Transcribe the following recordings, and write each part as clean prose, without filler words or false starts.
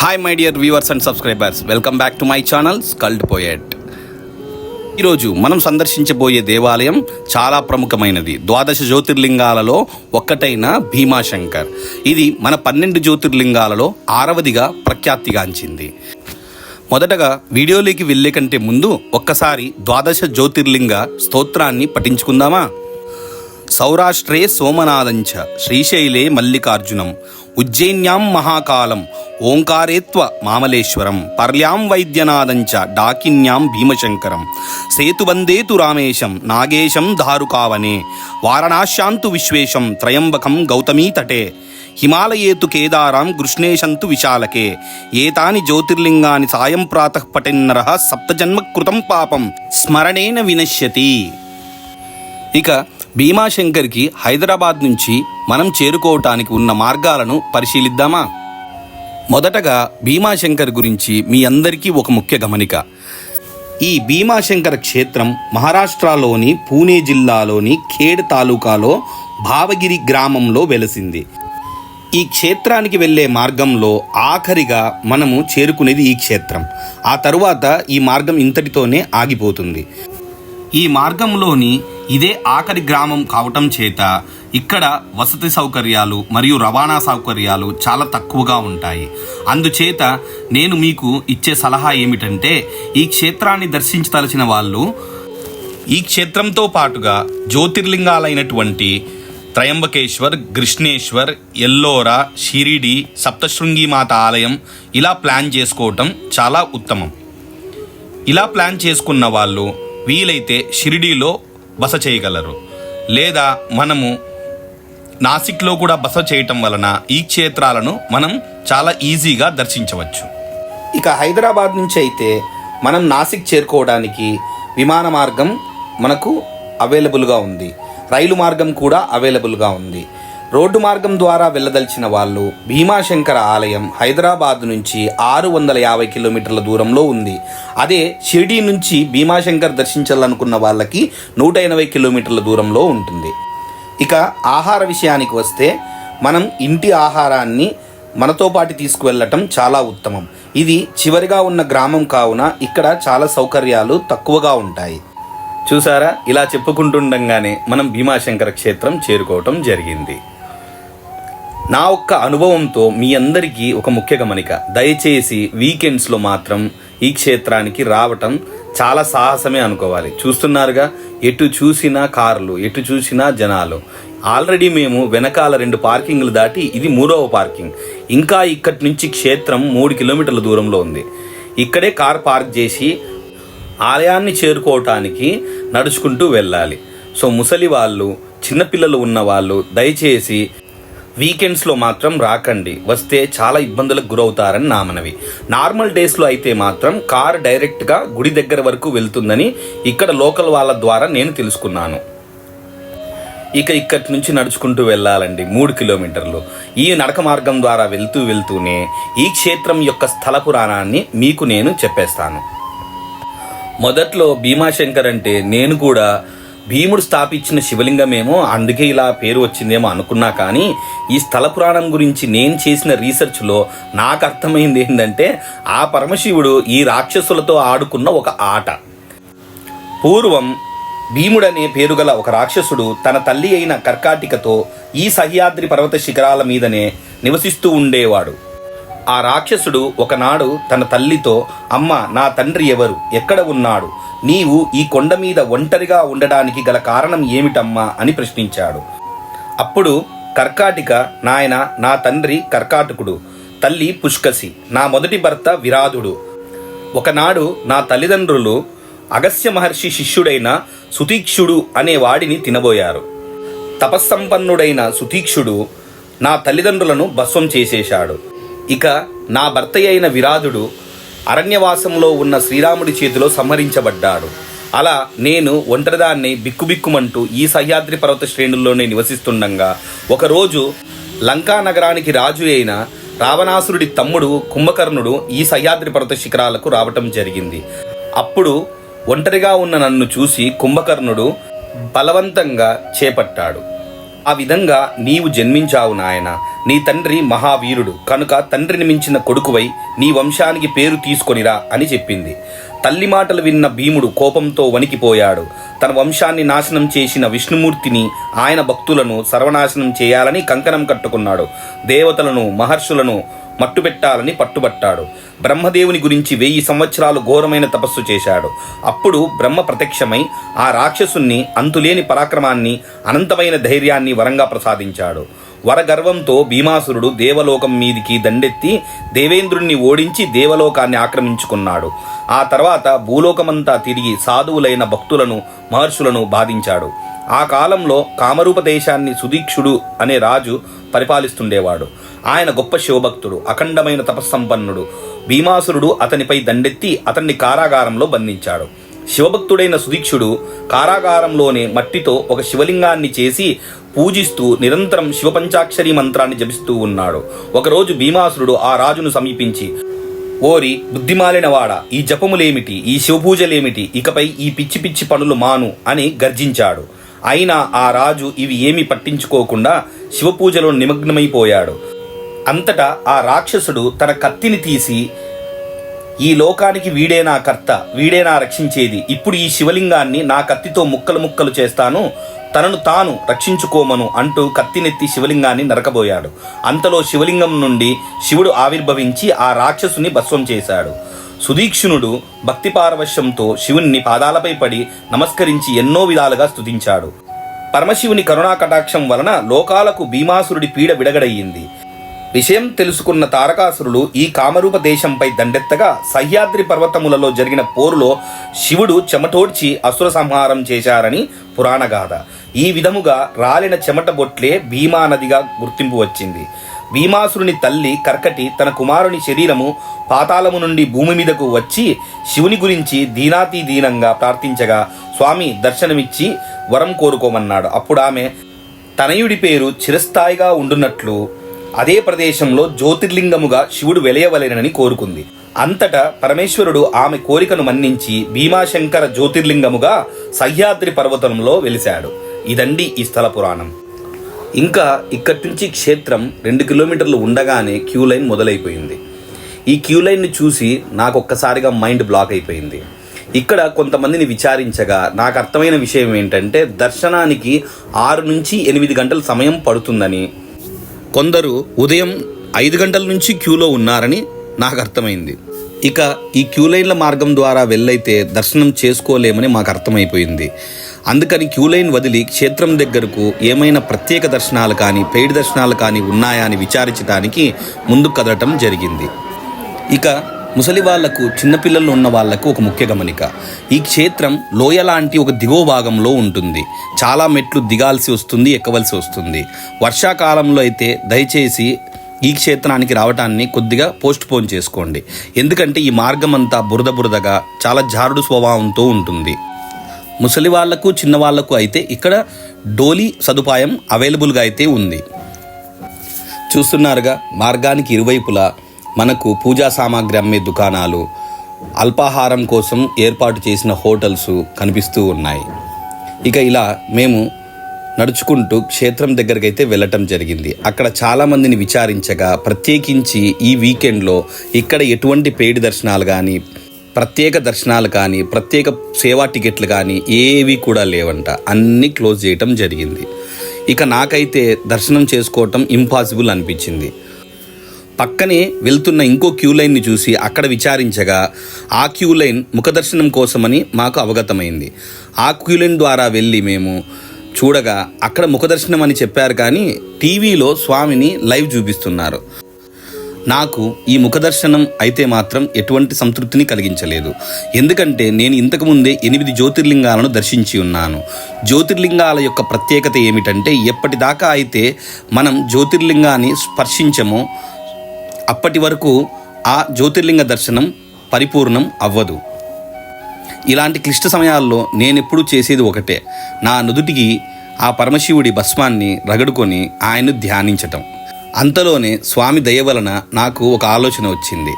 Hi my dear viewers and subscribers, welcome back to my channel skilled poet. ఈరోజు మనం సందర్శించబోయే దేవాలయం చాలా ప్రముఖమైనది. ద్వాదశ జ్యోతిర్లింగాలలో ఒక్కటైన భీమాశంకర్. ఇది మన 12 జ్యోతిర్లింగాలలో 6వదిగా ప్రఖ్యాతిగాంచింది. మొదటగా వీడియోలోకి వెళ్ళే కంటే ముందు ఒక్కసారి ద్వాదశ జ్యోతిర్లింగ స్తోత్రాన్ని పఠించుకుందామా? సౌరాష్ట్రే సోమనాథంచ శ్రీశైలే మల్లికార్జునం ఉజ్జయిన్యాం మహాకాలం ఓంకారేత్వ మామలేశ్వరం పర్యాం వైద్యనాథంచ డాకిన్యాం భీమశంకరం సేతుబందేతు రామేశం నాగేశం ధారుకావనే వారణాశ్యాంతు విశ్వేశం త్రయంబకం గౌతమీతటే హిమాలయేతు కేదారాం కృష్ణేశంతు విశాలకే ఏతాని జ్యోతిర్లింగాని సాయం ప్రాతః పఠిన్నరః సప్తజన్మకృతం పాపం స్మరణేన వినశ్యతి. ఇక భీమాశంకర్కి హైదరాబాద్ నుంచి మనం చేరుకోవటానికి ఉన్న మార్గాలను పరిశీలిద్దామా? మొదటగా భీమాశంకర్ గురించి మీ అందరికీ ఒక ముఖ్య గమనిక. ఈ భీమాశంకర క్షేత్రం మహారాష్ట్రలోని పూణే జిల్లాలోని ఖేడ్ తాలూకాలో భావగిరి గ్రామంలో వెలసింది. ఈ క్షేత్రానికి వెళ్ళే మార్గంలో ఆఖరిగా మనము చేరుకునేది ఈ క్షేత్రం. ఆ తరువాత ఈ మార్గం ఇంతటితోనే ఆగిపోతుంది. ఈ మార్గంలోని ఇదే ఆఖరి గ్రామం కావటం చేత ఇక్కడ వసతి సౌకర్యాలు మరియు రవాణా సౌకర్యాలు చాలా తక్కువగా ఉంటాయి. అందుచేత నేను మీకు ఇచ్చే సలహా ఏమిటంటే, ఈ క్షేత్రాన్ని దర్శించదలిచిన వాళ్ళు ఈ క్షేత్రంతో పాటుగా జ్యోతిర్లింగాలైనటువంటి త్రయంబకేశ్వర్, కృష్ణేశ్వర్, ఎల్లోరా, షిరిడి, సప్తశృంగిమాత ఆలయం ఇలా ప్లాన్ చేసుకోవటం చాలా ఉత్తమం. ఇలా ప్లాన్ చేసుకున్న వాళ్ళు వీలైతే షిరిడీలో బస చేయగలరు, లేదా మనము నాసిక్లో కూడా బస చేయటం వలన ఈ క్షేత్రాలను మనం చాలా ఈజీగా దర్శించవచ్చు. ఇక హైదరాబాద్ నుంచి అయితే మనం నాసిక్ చేరుకోవడానికి విమాన మార్గం మనకు అవైలబుల్గా ఉంది, రైలు మార్గం కూడా అవైలబుల్గా ఉంది. రోడ్డు మార్గం ద్వారా వెళ్ళదలిచిన వాళ్ళు భీమాశంకర ఆలయం హైదరాబాద్ నుంచి 650 కిలోమీటర్ల దూరంలో ఉంది. అదే షిరిడీ నుంచి భీమాశంకర్ దర్శించాలనుకున్న వాళ్ళకి 180 కిలోమీటర్ల దూరంలో ఉంటుంది. ఇక ఆహార విషయానికి వస్తే మనం ఇంటి ఆహారాన్ని మనతో పాటు తీసుకువెళ్ళటం చాలా ఉత్తమం. ఇది చివరిగా ఉన్న గ్రామం కావున ఇక్కడ చాలా సౌకర్యాలు తక్కువగా ఉంటాయి. చూసారా, ఇలా చెప్పుకుంటుండగానే మనం భీమాశంకర క్షేత్రం చేరుకోవటం జరిగింది. నా ఒక్క అనుభవంతో మీ అందరికీ ఒక ముఖ్య గమనిక, దయచేసి వీకెండ్స్లో మాత్రం ఈ క్షేత్రానికి రావటం చాలా సాహసమే అనుకోవాలి. చూస్తున్నారుగా, ఎటు చూసినా కార్లు, ఎటు చూసినా జనాలు. ఆల్రెడీ మేము వెనకాల 2 పార్కింగ్లు దాటి ఇది 3వ పార్కింగ్. ఇంకా ఇక్కడి నుంచి క్షేత్రం 3 కిలోమీటర్ల దూరంలో ఉంది. ఇక్కడే కార్ పార్క్ చేసి ఆలయాన్ని చేరుకోవటానికి నడుచుకుంటూ వెళ్ళాలి. సో ముసలి వాళ్ళు, చిన్నపిల్లలు ఉన్న వాళ్ళు దయచేసి వీకెండ్స్లో మాత్రం రాకండి. వస్తే చాలా ఇబ్బందులకు గురవుతారని నా మనవి. నార్మల్ డేస్లో అయితే మాత్రం కార్ డైరెక్ట్గా గుడి దగ్గర వరకు వెళ్తుందని ఇక్కడ లోకల్ వాళ్ళ ద్వారా నేను తెలుసుకున్నాను. ఇక ఇక్కడి నుంచి నడుచుకుంటూ వెళ్ళాలండి 3 కిలోమీటర్లు. ఈ నడక మార్గం ద్వారా వెళ్తూనే ఈ క్షేత్రం యొక్క స్థల పురాణాన్ని మీకు నేను చెప్పేస్తాను. మొదట్లో భీమాశంకర్ అంటే నేను కూడా భీముడు స్థాపించిన శివలింగమేమో అందుకే ఇలా పేరు వచ్చిందేమో అనుకున్నా, కానీ ఈ స్థల పురాణం గురించి నేను చేసిన రీసెర్చ్లో నాకు అర్థమైంది ఏంటంటే, ఆ పరమశివుడు ఈ రాక్షసులతో ఆడుకున్న ఒక ఆట. పూర్వం భీముడనే పేరుగల ఒక రాక్షసుడు తన తల్లి అయిన కర్కాటికతో ఈ సహ్యాద్రి పర్వత శిఖరాల మీదనే నివసిస్తూ ఉండేవాడు. ఆ రాక్షసుడు ఒకనాడు తన తల్లితో, అమ్మ, నా తండ్రి ఎవరు, ఎక్కడ ఉన్నాడు, నీవు ఈ కొండ మీద ఒంటరిగా ఉండడానికి గల కారణం ఏమిటమ్మా అని ప్రశ్నించాడు. అప్పుడు కర్కాటిక, నాయన, నా తండ్రి కర్కాటకుడు, తల్లి పుష్కసి, నా మొదటి భర్త విరాధుడు. ఒకనాడు నా తల్లిదండ్రులు అగస్త్య మహర్షి శిష్యుడైన సుతీక్షుడు అనే వాడిని తినబోయారు. తపస్సంపన్నుడైన సుతీక్షుడు నా తల్లిదండ్రులను భస్వం చేసేశాడు. ఇక నా భర్త అయిన విరాధుడు అరణ్యవాసంలో ఉన్న శ్రీరాముడి చేతిలో సంహరించబడ్డాడు. అలా నేను ఒంటరిదాన్ని బిక్కుబిక్కుమంటూ ఈ సహ్యాద్రి పర్వత శ్రేణుల్లోనే నివసిస్తుండగా ఒకరోజు లంకా నగరానికి రాజు అయిన రావణాసురుడి తమ్ముడు కుంభకర్ణుడు ఈ సహ్యాద్రి పర్వత శిఖరాలకు రావటం జరిగింది. అప్పుడు ఒంటరిగా ఉన్న నన్ను చూసి కుంభకర్ణుడు బలవంతంగా చేపట్టాడు. ఆ విధంగా నీవు జన్మించావు నాయన. నీ తండ్రి మహావీరుడు కనుక తండ్రిని మించిన కొడుకువై నీ వంశానికి పేరు తీసుకొనిరా అని చెప్పింది. తల్లి మాటలు విన్న భీముడు కోపంతో వణికిపోయాడు. తన వంశాన్ని నాశనం చేసిన విష్ణుమూర్తిని, ఆయన భక్తులను సర్వనాశనం చేయాలని కంకణం కట్టుకున్నాడు. దేవతలను, మహర్షులను మట్టుపెట్టాలని పట్టుబట్టాడు. బ్రహ్మదేవుని గురించి 1000 సంవత్సరాలు ఘోరమైన తపస్సు చేశాడు. అప్పుడు బ్రహ్మ ప్రత్యక్షమై ఆ రాక్షసుణ్ణి అంతులేని పరాక్రమాన్ని, అనంతమైన ధైర్యాన్ని వరంగా ప్రసాదించాడు. వరగర్వంతో భీమాసురుడు దేవలోకం మీదికి దండెత్తి దేవేంద్రుణ్ణి ఓడించి దేవలోకాన్ని ఆక్రమించుకున్నాడు. ఆ తర్వాత భూలోకమంతా తిరిగి సాధువులైన భక్తులను, మహర్షులను బాధించాడు. ఆ కాలంలో కామరూప దేశాన్ని సుదీక్షుడు అనే రాజు పరిపాలిస్తుండేవాడు. ఆయన గొప్ప శివభక్తుడు, అఖండమైన తపస్సంపన్నుడు. భీమాసురుడు అతనిపై దండెత్తి అతన్ని కారాగారంలో బంధించాడు. శివభక్తుడైన సుదీక్షుడు కారాగారంలోనే మట్టితో ఒక శివలింగాన్ని చేసి పూజిస్తూ నిరంతరం శివపంచాక్షరి మంత్రాన్ని జపిస్తూ ఉన్నాడు. ఒకరోజు భీమాసురుడు ఆ రాజును సమీపించి, ఓరి బుద్ధిమాలినవాడా, ఈ జపములేమిటి, ఈ శివపూజలేమిటి, ఇకపై ఈ పిచ్చి పిచ్చి పనులు మాను అని గర్జించాడు. అయినా ఆ రాజు ఇవి ఏమీ పట్టించుకోకుండా శివపూజలో నిమగ్నమైపోయాడు. అంతటా ఆ రాక్షసుడు తన కత్తిని తీసి, ఈ లోకానికి వీడే నా కర్త, వీడే నా రక్షించేది, ఇప్పుడు ఈ శివలింగాన్ని నా కత్తితో ముక్కలు ముక్కలు చేస్తాను, తనను తాను రక్షించుకోమను అంటూ కత్తినెత్తి శివలింగాన్ని నరకబోయాడు. అంతలో శివలింగం నుండి శివుడు ఆవిర్భవించి ఆ రాక్షసుని భస్వం చేశాడు. సుదీక్షణుడు భక్తి పారవశ్యంతో శివుని పాదాలపై పడి నమస్కరించి ఎన్నో విధాలుగా స్తుతించాడు. పరమశివుని కరుణా కటాక్షం వలన లోకాలకు భీమాసురుడి పీడ విడగడయ్యింది. విషయం తెలుసుకున్న తారకాసురులు ఈ కామరూప దేశంపై దండెత్తగా సహ్యాద్రి పర్వతములలో జరిగిన పోరులో శివుడు చెమటోడ్చి అసుర సంహారం చేశారని పురాణగాథ. ఈ విధముగా రాలిన చెమట బొట్లే భీమా నదిగా గుర్తింపు వచ్చింది. భీమాసురుని తల్లి కర్కటి తన కుమారుని శరీరము పాతాళము నుండి భూమి మీదకు వచ్చి శివుని గురించి దీనాతి దీనంగా ప్రార్థించగా స్వామి దర్శనమిచ్చి వరం కోరుకోమన్నాడు. అప్పుడు ఆమె తనయుడి పేరు చిరస్థాయిగా ఉండున్నట్లు అదే ప్రదేశంలో జ్యోతిర్లింగముగా శివుడు వెలయవలెనని కోరుకుంది. అంతటా పరమేశ్వరుడు ఆమె కోరికను మన్నించి భీమాశంకర జ్యోతిర్లింగముగా సహ్యాద్రి పర్వతంలో వెలిశాడు. ఇదండి ఈ స్థల పురాణం. ఇంకా ఇక్కడి నుంచి క్షేత్రం 2 కిలోమీటర్లు ఉండగానే క్యూ లైన్ మొదలైపోయింది. ఈ క్యూ లైన్ని చూసి నాకు ఒక్కసారిగా మైండ్ బ్లాక్ అయిపోయింది. ఇక్కడ కొంతమందిని విచారించగా నాకు అర్థమైన విషయం ఏంటంటే దర్శనానికి 6 నుంచి 8 గంటల సమయం పడుతుందని, కొందరు ఉదయం 5 గంటల నుంచి క్యూలో ఉన్నారని నాకు అర్థమైంది. ఇక ఈ క్యూ లైన్ల మార్గం ద్వారా వెళ్ళైతే దర్శనం చేసుకోలేమని మాకు అర్థమైపోయింది. అందుకని క్యూ లైన్ వదిలి క్షేత్రం దగ్గరకు ఏమైనా ప్రత్యేక దర్శనాలు కానీ పెయిడ్ దర్శనాలు కానీ ఉన్నాయా అని విచారించడానికి ముందుకు కదలటం జరిగింది. ఇక ముసలి వాళ్లకు, చిన్నపిల్లలు ఉన్న వాళ్లకు ఒక ముఖ్య గమనిక. ఈ క్షేత్రం లోయ లాంటి ఒక దిగువ భాగంలో ఉంటుంది. చాలా మెట్లు దిగాల్సి వస్తుంది, ఎక్కవలసి వస్తుంది. వర్షాకాలంలో అయితే దయచేసి ఈ క్షేత్రానికి రావటాన్ని కొద్దిగా పోస్ట్ పోన్ చేసుకోండి. ఎందుకంటే ఈ మార్గం అంతా బురదగా చాలా జారుడు స్వభావంతో ఉంటుంది. ముసలి వాళ్లకు, చిన్నవాళ్లకు అయితే ఇక్కడ డోలీ సదుపాయం అవైలబుల్గా అయితే ఉంది. చూస్తున్నారుగా, మార్గానికి ఇరువైపులా మనకు పూజా సామాగ్రి అమ్మే దుకాణాలు, అల్పాహారం కోసం ఏర్పాటు చేసిన హోటల్స్ కనిపిస్తూ ఉన్నాయి. ఇక ఇలా మేము నడుచుకుంటూ క్షేత్రం దగ్గరికి అయితే వెళ్ళటం జరిగింది. అక్కడ చాలామందిని విచారించగా ప్రత్యేకించి ఈ వీకెండ్లో ఇక్కడ ఎటువంటి పెయిడ్ దర్శనాలు కానీ, ప్రత్యేక దర్శనాలు కానీ, ప్రత్యేక సేవా టికెట్లు కానీ ఏవి కూడా లేవంట. అన్నీ క్లోజ్ చేయటం జరిగింది. ఇక నాకైతే దర్శనం చేసుకోవటం ఇంపాసిబుల్ అనిపించింది. పక్కనే వెళ్తున్న ఇంకో క్యూ లైన్ని చూసి అక్కడ విచారించగా ఆ క్యూ లైన్ ముఖదర్శనం కోసమని మాకు అవగతమైంది. ఆ క్యూ లైన్ ద్వారా వెళ్ళి మేము చూడగా అక్కడ ముఖదర్శనం అని చెప్పారు, కానీ టీవీలో స్వామిని లైవ్ చూపిస్తున్నారు. నాకు ఈ ముఖదర్శనం అయితే మాత్రం ఎటువంటి సంతృప్తిని కలిగించలేదు. ఎందుకంటే నేను ఇంతకుముందే 8 జ్యోతిర్లింగాలను దర్శించి ఉన్నాను. జ్యోతిర్లింగాల యొక్క ప్రత్యేకత ఏమిటంటే ఎప్పటిదాకా అయితే మనం జ్యోతిర్లింగాన్ని స్పర్శించమో అప్పటి వరకు ఆ జ్యోతిర్లింగ దర్శనం పరిపూర్ణం అవ్వదు. ఇలాంటి క్లిష్ట సమయాల్లో నేనెప్పుడు చేసేది ఒకటే, నా నుదుటికి ఆ పరమశివుడి భస్మాన్ని రగడుకొని ఆయన్ను ధ్యానించటం. అంతలోనే స్వామి దయ వలన నాకు ఒక ఆలోచన వచ్చింది.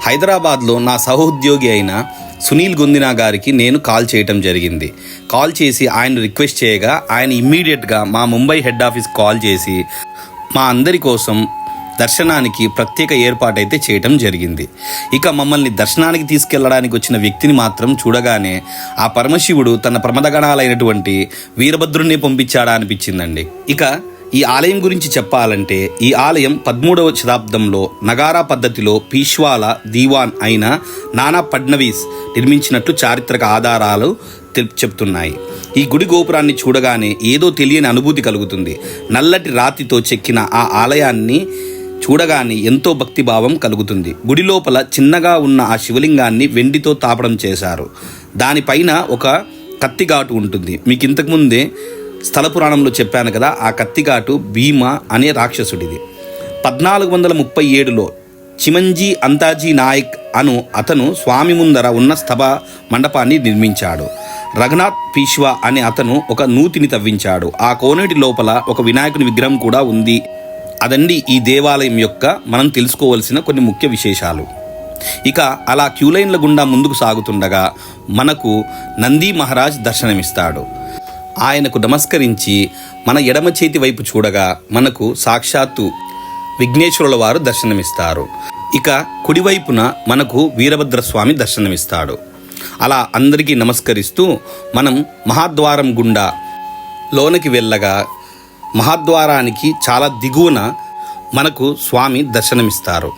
హైదరాబాద్లో నా సహోద్యోగి అయిన సునీల్ గొందినా గారికి నేను కాల్ చేయటం జరిగింది. కాల్ చేసి ఆయన రిక్వెస్ట్ చేయగా ఆయన ఇమ్మీడియట్గా మా ముంబై హెడ్ ఆఫీస్ కాల్ చేసి మా అందరి కోసం దర్శనానికి ప్రత్యేక ఏర్పాటైతే చేయటం జరిగింది. ఇక మమ్మల్ని దర్శనానికి తీసుకెళ్లడానికి వచ్చిన వ్యక్తిని మాత్రం చూడగానే ఆ పరమశివుడు తన ప్రమదగణాలైనటువంటి వీరభద్రుణ్ణి పంపించాడా అనిపించిందండి. ఇక ఈ ఆలయం గురించి చెప్పాలంటే ఈ ఆలయం 13వ శతాబ్దంలో నగారా పద్ధతిలో పీష్వాల దీవాన్ అయిన నానా ఫడ్నవీస్ నిర్మించినట్లు చారిత్రక ఆధారాలు చెప్తున్నాయి. ఈ గుడి గోపురాన్ని చూడగానే ఏదో తెలియని అనుభూతి కలుగుతుంది. నల్లటి రాతితో చెక్కిన ఆ ఆలయాన్ని చూడగానే ఎంతో భక్తిభావం కలుగుతుంది. గుడి లోపల చిన్నగా ఉన్న ఆ శివలింగాన్ని వెండితో తాపడం చేశారు. దానిపైన ఒక కత్తిఘాటు ఉంటుంది. మీకు ఇంతకుముందే స్థల పురాణంలో చెప్పాను కదా, ఆ కత్తిఘాటు భీమ అనే రాక్షసుడిది. 1437లో చిమంజీ అంతాజీ నాయక్ అతను స్వామి ముందర ఉన్న స్తభ మండపాన్ని నిర్మించాడు. రఘునాథ్ పీష్వా అనే అతను ఒక నూతిని తవ్వించాడు. ఆ కోనేటి లోపల ఒక వినాయకుని విగ్రహం కూడా ఉంది. అదండి ఈ దేవాలయం యొక్క మనం తెలుసుకోవలసిన కొన్ని ముఖ్య విశేషాలు. ఇక అలా క్యూలైన్ల గుండా ముందుకు సాగుతుండగా మనకు నంది మహారాజ్ దర్శనమిస్తాడు. ఆయనకు నమస్కరించి మన ఎడమ చేతి వైపు చూడగా మనకు సాక్షాత్తు విఘ్నేశ్వరుల వారు దర్శనమిస్తారు. ఇక కుడివైపున మనకు వీరభద్రస్వామి దర్శనమిస్తాడు. అలా అందరికీ నమస్కరిస్తూ మనం మహాద్వారం గుండా లోనికి వెళ్ళగా మహాద్వారానికి చాలా దిగువన మనకు స్వామి దర్శనమిస్తారు.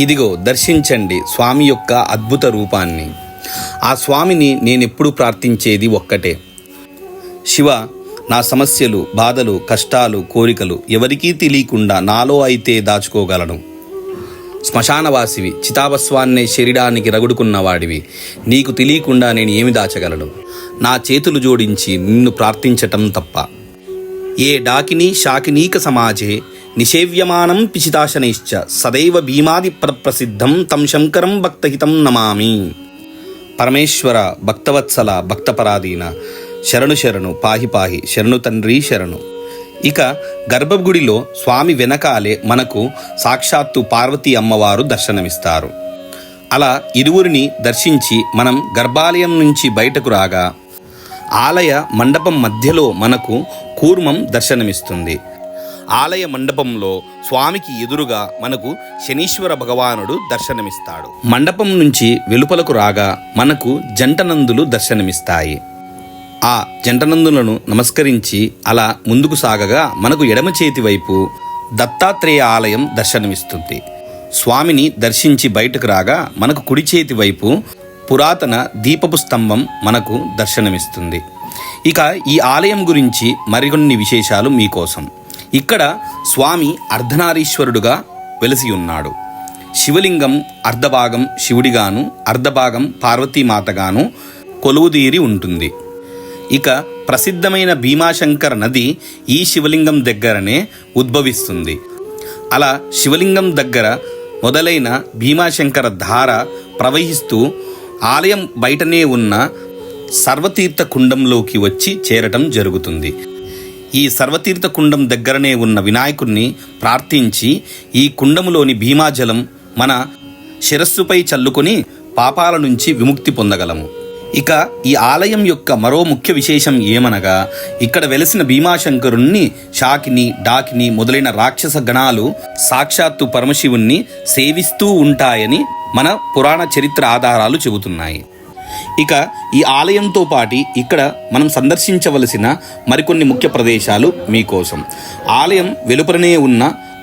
ఇదిగో దర్శించండి స్వామి యొక్క అద్భుత రూపాన్ని. ఆ స్వామిని నేనెప్పుడు ప్రార్థించేది ఒక్కటే, శివ, నా సమస్యలు, బాధలు, కష్టాలు, కోరికలు ఎవరికీ తెలియకుండా నాలో అయితే దాచుకోగలను. శ్మశానవాసివి, చితాభస్వాన్నే శరీరానికి రగుడుకున్నవాడివి, నీకు తెలియకుండా నేను ఏమి దాచగలను? నా చేతులు జోడించి నిన్ను ప్రార్థించటం తప్ప. ఏ డాకినీ శాకినీక సమాజే నిషేవ్యమానం పిచితాశనైశ్చ సదైవ భీమాది ప్రసిద్ధం తం శంకరం భక్తహితం నమామి. పరమేశ్వర, భక్తవత్సల, భక్తపరాధీన, శరణు శరణు, పాహి పాహి, శరణు తండ్రి శరణు. ఇక గర్భగుడిలో స్వామి వెనకాలే మనకు సాక్షాత్తు పార్వతీ అమ్మవారు దర్శనమిస్తారు. అలా ఇరువురిని దర్శించి మనం గర్భాలయం నుంచి బయటకు రాగా ఆలయ మండపం మధ్యలో మనకు కూర్మం దర్శనమిస్తుంది. ఆలయ మండపంలో స్వామికి ఎదురుగా మనకు శనీశ్వర భగవానుడు దర్శనమిస్తాడు. మండపం నుంచి వెలుపలకు రాగా మనకు జంటనందులు దర్శనమిస్తాయి. ఆ జంటనందులను నమస్కరించి అలా ముందుకు సాగగా మనకు ఎడమ చేతి వైపు దత్తాత్రేయ ఆలయం దర్శనమిస్తుంది. స్వామిని దర్శించి బయటకు రాగా మనకు కుడి చేతి వైపు పురాతన దీపపు స్తంభం మనకు దర్శనమిస్తుంది. ఇక ఈ ఆలయం గురించి మరికొన్ని విశేషాలు మీకోసం. ఇక్కడ స్వామి అర్ధనారీశ్వరుడుగా వెలిసి ఉన్నాడు. శివలింగం అర్ధభాగం శివుడిగాను అర్ధభాగం పార్వతీమాతగాను కొలువుదీరి ఉంటుంది. ఇక ప్రసిద్ధమైన భీమాశంకర నది ఈ శివలింగం దగ్గరనే ఉద్భవిస్తుంది. అలా శివలింగం దగ్గర మొదలైన భీమాశంకర ధార ప్రవహిస్తూ ఆలయం బయటనే ఉన్న సర్వతీర్థ కుండంలోకి వచ్చి చేరటం జరుగుతుంది. ఈ సర్వతీర్థ కుండం దగ్గరనే ఉన్న వినాయకుడిని ప్రార్థించి ఈ కుండములోని భీమాజలం మన శిరస్సుపై చల్లుకొని పాపాల నుంచి విముక్తి పొందగలము. ఇక ఈ ఆలయం యొక్క మరో ముఖ్య విశేషం ఏమనగా ఇక్కడ వెలసిన భీమాశంకరుణ్ణి శాకిని, డాకిని మొదలైన రాక్షస గణాలు సాక్షాత్తు పరమశివుణ్ణి సేవిస్తూ ఉంటాయని మన పురాణ చరిత్ర ఆధారాలు చెబుతున్నాయి. ఇక ఈ ఆలయంతో పాటు ఇక్కడ మనం సందర్శించవలసిన మరికొన్ని ముఖ్య ప్రదేశాలు మీకోసం. ఆలయం వెలుపలనే ఉన్న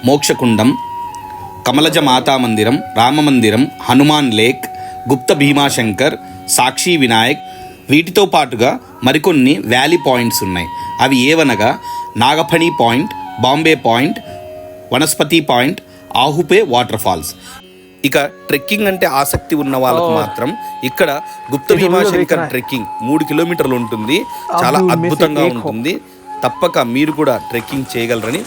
మోక్షకుండం, కమలజ మాతా మందిరం, రామ మందిరం, హనుమాన్ లేక్, గుప్త భీమాశంకర్, సాక్షి వినాయక్, వీటితో పాటుగా మరికొన్ని వ్యాలీ పాయింట్స్ ఉన్నాయి. అవి ఏవనగా Nagaphani point, Bombay point, Vanaspati point, Ahupe water falls. ఇక ట్రెక్కింగ్ అంటే ఆసక్తి ఉన్న వాళ్ళకు మాత్రం ఇక్కడ గుప్త భీమాశంకర్ ట్రెక్కింగ్ 3 కిలోమీటర్లు ఉంటుంది. చాలా అద్భుతంగా ఉంటుంది. తప్పక మీరు కూడా ట్రెక్కింగ్ చేయగలరని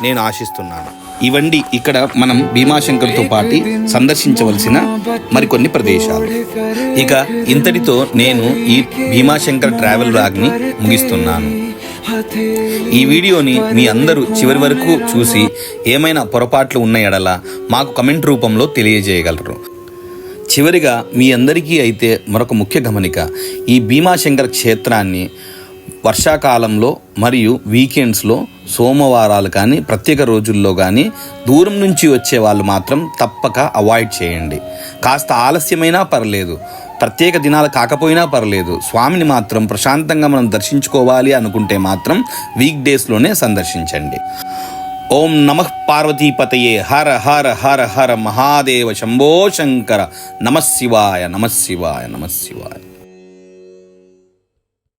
నేను ఆశిస్తున్నాను. ఇవండి ఇక్కడ మనం భీమాశంకర్తో పాటు సందర్శించవలసిన మరికొన్ని ప్రదేశాలు. ఇక ఇంతటితో నేను ఈ భీమాశంకర్ ట్రావెల్ బ్లాగ్ని ముగిస్తున్నాను. ఈ వీడియోని మీ అందరూ చివరి వరకు చూసి ఏమైనా పొరపాట్లు ఉన్న ఎడల మాకు కమెంట్ రూపంలో తెలియజేయగలరు. చివరిగా మీ అందరికీ అయితే మరొక ముఖ్య గమనిక, ఈ భీమాశంకర క్షేత్రాన్ని వర్షాకాలంలో మరియు వీకెండ్స్లో సోమవారాలు కానీ ప్రత్యేక రోజుల్లో కానీ దూరం నుంచి వచ్చే వాళ్ళు మాత్రం తప్పక అవాయిడ్ చేయండి. కాస్త ఆలస్యమైనా పర్లేదు, ప్రత్యేక దినాలు కాకపోయినా పర్లేదు, స్వామిని మాత్రం ప్రశాంతంగా మనం దర్శించుకోవాలి అనుకుంటే మాత్రం వీక్ డేస్లోనే సందర్శించండి. ఓం నమః పార్వతీపతయే. హర హర హర హర మహాదేవ శంభో శంకర. నమః శివాయ, నమః శివాయ, నమః శివాయ.